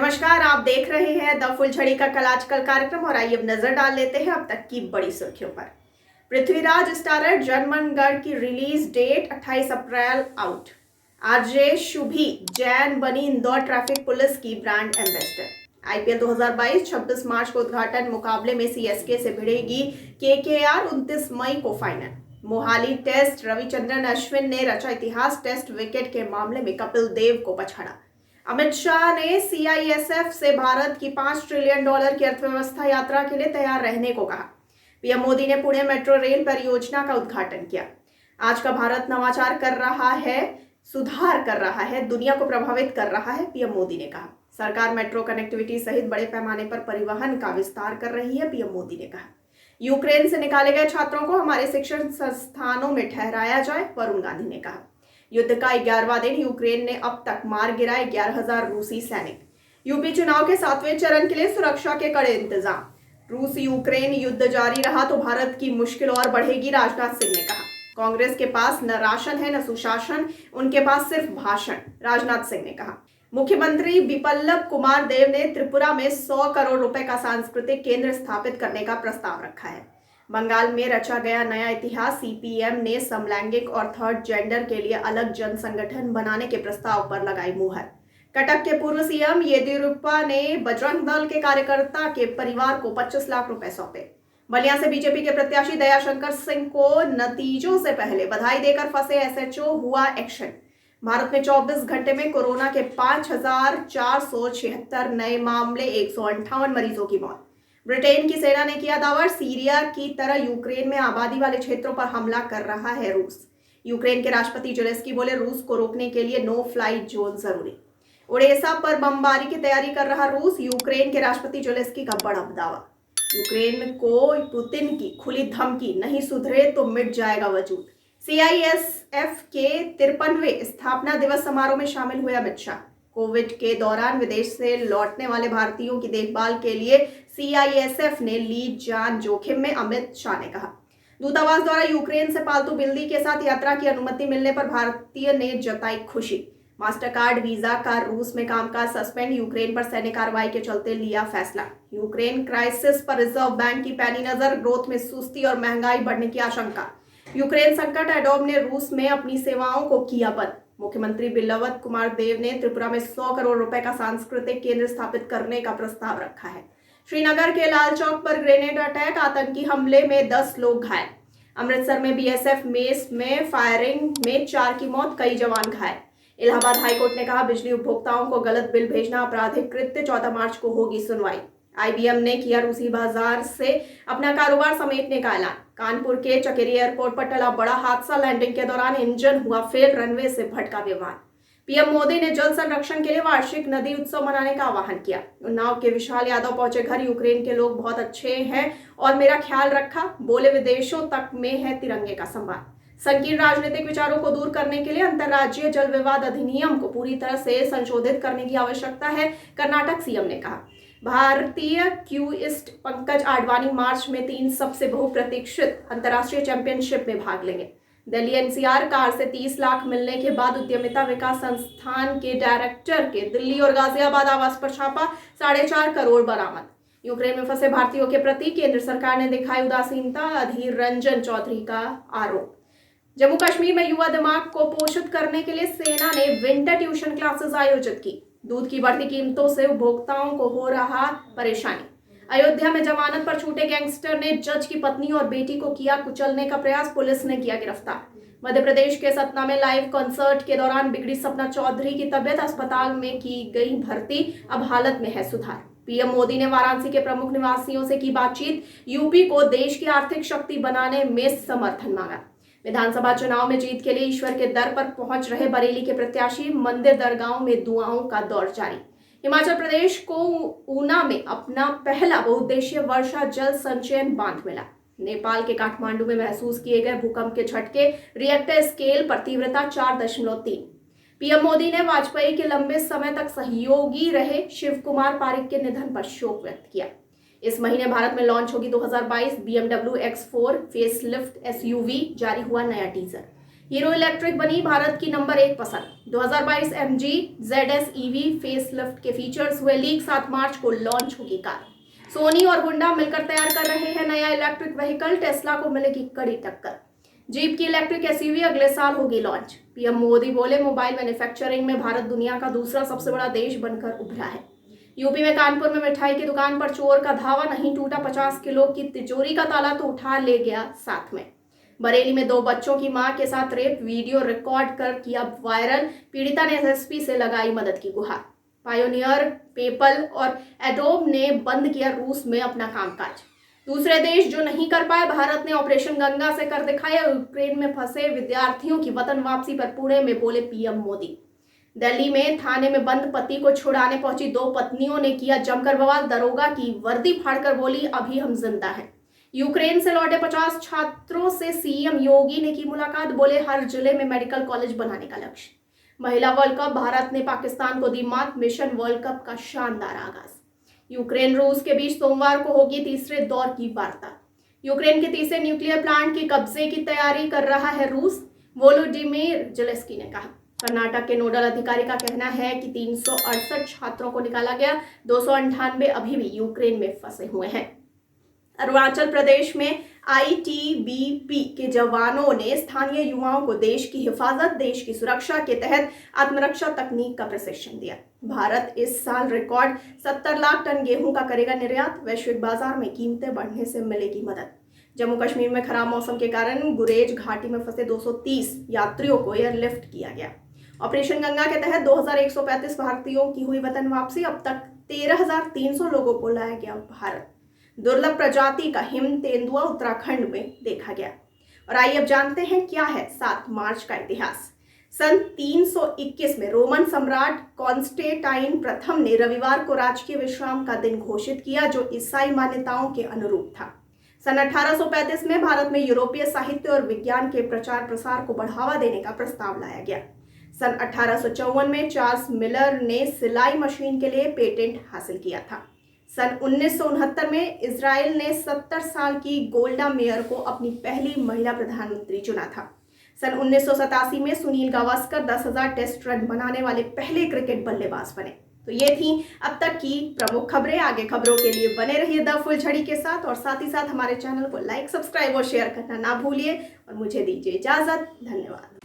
नमस्कार, आप देख रहे हैं द फुलझड़ी का कल आजकल कार्यक्रम और आइए अब नजर डाल लेते हैं अब तक की बड़ी सुर्खियों पर। पृथ्वीराज स्टारर जनमनगढ़ की रिलीज डेट 28 अप्रैल आउट। आरजे शुभी जैन बनी इंदौर ट्रैफिक पुलिस की ब्रांड एम्बेसडर। आईपीएल 2022 26 मार्च को उद्घाटन मुकाबले में सीएसके से भिड़ेगी केकेआर। 29 मई को फाइनल। मोहाली टेस्ट रविचंद्रन अश्विन ने रचा इतिहास। टेस्ट विकेट के मामले में कपिल देव को पछाड़ा। अमित शाह ने सीआईएसएफ से भारत की $5 ट्रिलियन की अर्थव्यवस्था यात्रा के लिए तैयार रहने को कहा। पीएम मोदी ने पुणे मेट्रो रेल परियोजना का उद्घाटन किया। आज का भारत नवाचार कर रहा है, सुधार कर रहा है, दुनिया को प्रभावित कर रहा है, पीएम मोदी ने कहा। सरकार मेट्रो कनेक्टिविटी सहित बड़े पैमाने पर परिवहन का विस्तार कर रही है, पीएम मोदी ने कहा। यूक्रेन से निकाले गए छात्रों को हमारे शिक्षण संस्थानों में ठहराया जाए, वरुण गांधी ने कहा। युद्ध का 11वां दिन। यूक्रेन ने अब तक मार गिराए 11,000 रूसी सैनिक। यूपी चुनाव के 7वें चरण के लिए सुरक्षा के कड़े इंतजाम। रूस यूक्रेन युद्ध जारी रहा तो भारत की मुश्किल और बढ़ेगी, राजनाथ सिंह ने कहा। कांग्रेस के पास न राशन है न सुशासन, उनके पास सिर्फ भाषण, राजनाथ सिंह ने कहा। मुख्यमंत्री बिप्लब कुमार देव ने त्रिपुरा में 100 करोड़ रुपए का सांस्कृतिक केंद्र स्थापित करने का प्रस्ताव रखा है। बंगाल में रचा गया नया इतिहास। सीपीएम ने समलैंगिक और थर्ड जेंडर के लिए अलग जन संगठन बनाने के प्रस्ताव पर लगाई मुहर। कटक के पूर्व सीएम येदियुरप्पा ने बजरंग दल के कार्यकर्ता के परिवार को 25 लाख रुपए सौंपे। बलिया से बीजेपी के प्रत्याशी दयाशंकर सिंह को नतीजों से पहले बधाई देकर फंसे एसएचओ, हुआ एक्शन। भारत में 24 घंटे में कोरोना के 5,476 नए मामले, 158 मरीजों की मौत। ब्रिटेन की सेना ने किया दावा, सीरिया की तरह यूक्रेन में आबादी वाले क्षेत्रों पर हमला कर रहा है रूस। यूक्रेन के राष्ट्रपति जेलेंस्की बोले, रूस को रोकने के लिए नो फ्लाइट जोन जरूरी। ओडेसा पर बमबारी की तैयारी कर रहा रूस। यूक्रेन के राष्ट्रपति जेलेंस्की का बड़ा दावा। यूक्रेन को पुतिन की खुली धमकी, नहीं सुधरे तो मिट जाएगा वजूद। सीआईएसएफ के 53वें स्थापना दिवस समारोह में शामिल हुए अमित शाह। कोविड के दौरान विदेश से लौटने वाले भारतीयों की देखभाल के लिए सीआईएसएफ ने ली जान जोखिम में, अमित शाह ने कहा। दूतावास द्वारा यूक्रेन से पालतू बिल्ली के साथ यात्रा की अनुमति मिलने पर भारतीय ने जताई खुशी। मास्टर कार्ड वीजा का रूस में कामकाज सस्पेंड। यूक्रेन पर सैन्य कार्रवाई के चलते लिया फैसला। यूक्रेन क्राइसिस पर रिजर्व बैंक की पैनी नजर। ग्रोथ में सुस्ती और महंगाई बढ़ने की आशंका। यूक्रेन संकट। एडोब ने रूस में अपनी सेवाओं को किया बंद। मुख्यमंत्री बिप्लब कुमार देव ने त्रिपुरा में 100 करोड़ रुपए का सांस्कृतिक केंद्र स्थापित करने का प्रस्ताव रखा है। श्रीनगर के लाल चौक पर ग्रेनेड अटैक, आतंकी हमले में 10 लोग घायल। अमृतसर में बीएसएफ मेस में फायरिंग में 4 की मौत, कई जवान घायल। इलाहाबाद हाईकोर्ट ने कहा, बिजली उपभोक्ताओं को गलत बिल भेजना आपराधिक कृत्य। 14 मार्च को होगी सुनवाई। आईबीएम ने किया रूसी बाजार से अपना कारोबार समेटने का ऐलान। कानपुर के चकेरी एयरपोर्ट पर टला बड़ा हादसा। लैंडिंग के दौरान इंजन हुआ फेल, रनवे से भटका विमान। पीएम मोदी ने जल संरक्षण के लिए वार्षिक नदी उत्सव मनाने का आह्वान किया। उन्नाव के विशाल यादव पहुंचे घर। यूक्रेन के लोग बहुत अच्छे हैं और मेरा ख्याल रखा। बोले, विदेशों तक में है तिरंगे का सम्मान। संकीर्ण राजनीतिक विचारों को दूर करने के लिए अंतर्राज्यीय जल विवाद अधिनियम को पूरी तरह से संशोधित करने की आवश्यकता है, कर्नाटक सीएम ने कहा। भारतीय क्यूइस्ट पंकज आडवाणी मार्च में 3 सबसे बहुप्रतीक्षित अंतर्राष्ट्रीय चैंपियनशिप में भाग लेंगे। दिल्ली एनसीआर कार से 30 लाख मिलने के बाद उद्यमिता विकास संस्थान के डायरेक्टर के दिल्ली और गाजियाबाद आवास पर छापा, 4.5 करोड़ बरामद। यूक्रेन में फंसे भारतीयों के प्रति केंद्र सरकार ने दिखाई उदासीनता, अधीर रंजन चौधरी का आरोप। जम्मू कश्मीर में युवा दिमाग को पोषित करने के लिए सेना ने विंटर ट्यूशन क्लासेस आयोजित की। दूध की बढ़ती कीमतों से उपभोक्ताओं को हो रहा परेशानी। अयोध्या में जमानत पर छूटे गैंगस्टर ने जज की पत्नी और बेटी को किया कुचलने का प्रयास, पुलिस ने किया गिरफ्तार। मध्य प्रदेश के सतना में लाइव कॉन्सर्ट के दौरान बिगड़ी सपना चौधरी की तबीयत, अस्पताल में की गई भर्ती, अब हालत में है सुधार। पीएम मोदी ने वाराणसी के प्रमुख निवासियों से की बातचीत। यूपी को देश की आर्थिक शक्ति बनाने में समर्थन मांगा। विधानसभा चुनाव में जीत के लिए ईश्वर के दर पर पहुंच रहे बरेली के प्रत्याशी, मंदिर दरगाहों में दुआओं का दौर जारी। हिमाचल प्रदेश को ऊना में अपना पहला बहुउद्देशीय वर्षा जल संचयन बांध मिला। नेपाल के काठमांडू में महसूस किए गए भूकंप के झटके, रिएक्टर स्केल पर तीव्रता 4.3। पीएम मोदी ने वाजपेयी के लंबे समय तक सहयोगी रहे शिव कुमार पारिक के निधन पर शोक व्यक्त किया। इस महीने भारत में लॉन्च होगी 2022 BMW X4 फेसलिफ्ट एसयूवी, जारी हुआ नया टीजर। हीरो इलेक्ट्रिक बनी भारत की नंबर 1 पसंद। 2022 MG ZS EV फेसलिफ्ट के फीचर्स हुए लीक। 7 मार्च को लॉन्च होगी कार। सोनी और होंडा मिलकर तैयार कर रहे हैं नया इलेक्ट्रिक व्हीकल। टेस्ला को मिलेगी कड़ी टक्कर। जीप की इलेक्ट्रिक SUV अगले साल होगी लॉन्च। PM मोदी बोले, मोबाइल मैन्युफैक्चरिंग में भारत दुनिया का दूसरा सबसे बड़ा देश बनकर उभरा है। यूपी में कानपुर में मिठाई की दुकान पर चोर का धावा, नहीं टूटा 50 किलो की तिजोरी का ताला तो उठा ले गया साथ में। बरेली में 2 बच्चों की मां के साथ रेप, वीडियो रिकॉर्ड कर किया वायरल। पीड़िता ने SSP से लगाई मदद की गुहार। पायोनियर, पेपल और एडोब ने बंद किया रूस में अपना कामकाज। दूसरे देश जो नहीं कर पाए, भारत ने ऑपरेशन गंगा से कर दिखाया। यूक्रेन में फंसे विद्यार्थियों की वतन वापसी पर पुणे में बोले PM मोदी। दिल्ली में थाने में बंद पति को छुड़ाने पहुंची 2 पत्नियों ने किया जमकर बवाल। दरोगा की वर्दी फाड़कर बोली, अभी हम जिंदा हैं। यूक्रेन से लौटे 50 छात्रों से CM योगी ने की मुलाकात। बोले, हर जिले में मेडिकल कॉलेज बनाने का लक्ष्य। महिला वर्ल्ड कप, भारत ने पाकिस्तान को दी मात। मिशन वर्ल्ड कप का शानदार आगाज। यूक्रेन रूस के बीच सोमवार को होगी तीसरे दौर की वार्ता। यूक्रेन के तीसरे न्यूक्लियर प्लांट के कब्जे की तैयारी कर रहा है रूस, वोलोडिमीर जेलेंस्की ने कहा। कर्नाटक के नोडल अधिकारी का कहना है कि 368 छात्रों को निकाला गया। 298 अभी भी यूक्रेन में फंसे हुए हैं। अरुणाचल प्रदेश में ITBP के जवानों ने स्थानीय युवाओं को देश की हिफाजत, देश की सुरक्षा के तहत आत्मरक्षा तकनीक का प्रशिक्षण दिया। भारत इस साल रिकॉर्ड 70 लाख टन गेहूं का करेगा निर्यात। वैश्विक बाजार में कीमतें बढ़ने से मिलेगी मदद। जम्मू कश्मीर में खराब मौसम के कारण गुरेज घाटी में फंसे 230 यात्रियों को एयरलिफ्ट किया गया। ऑपरेशन गंगा के तहत 2135 भारतीयों की हुई वतन वापसी। अब तक 13,300 लोगों को लाया गया भारत। दुर्लभ प्रजाति का हिम तेंदुआ उत्तराखंड में देखा गया। और आइए अब जानते हैं क्या है 7 मार्च का इतिहास। सन 321 में रोमन सम्राट कॉन्स्टेंटाइन प्रथम ने रविवार को राजकीय विश्राम का दिन घोषित किया, जो ईसाई मान्यताओं के अनुरूप था। सन 1835 में भारत में यूरोपीय साहित्य और विज्ञान के प्रचार प्रसार को बढ़ावा देने का प्रस्ताव लाया गया। सन 1854 में चार्ल्स मिलर ने सिलाई मशीन के लिए पेटेंट हासिल किया था। सन 1969 में इजराइल ने 70 साल की गोल्डा मेयर को अपनी पहली महिला प्रधानमंत्री चुना था। सन 1987 में सुनील गावस्कर 10,000 टेस्ट रन बनाने वाले पहले क्रिकेट बल्लेबाज बने। तो ये थी अब तक की प्रमुख खबरें। आगे खबरों के लिए बने रहिए द फुलझड़ी के साथ और साथ ही साथ हमारे चैनल को लाइक, सब्सक्राइब और शेयर करना ना भूलिए। और मुझे दीजिए इजाजत। धन्यवाद।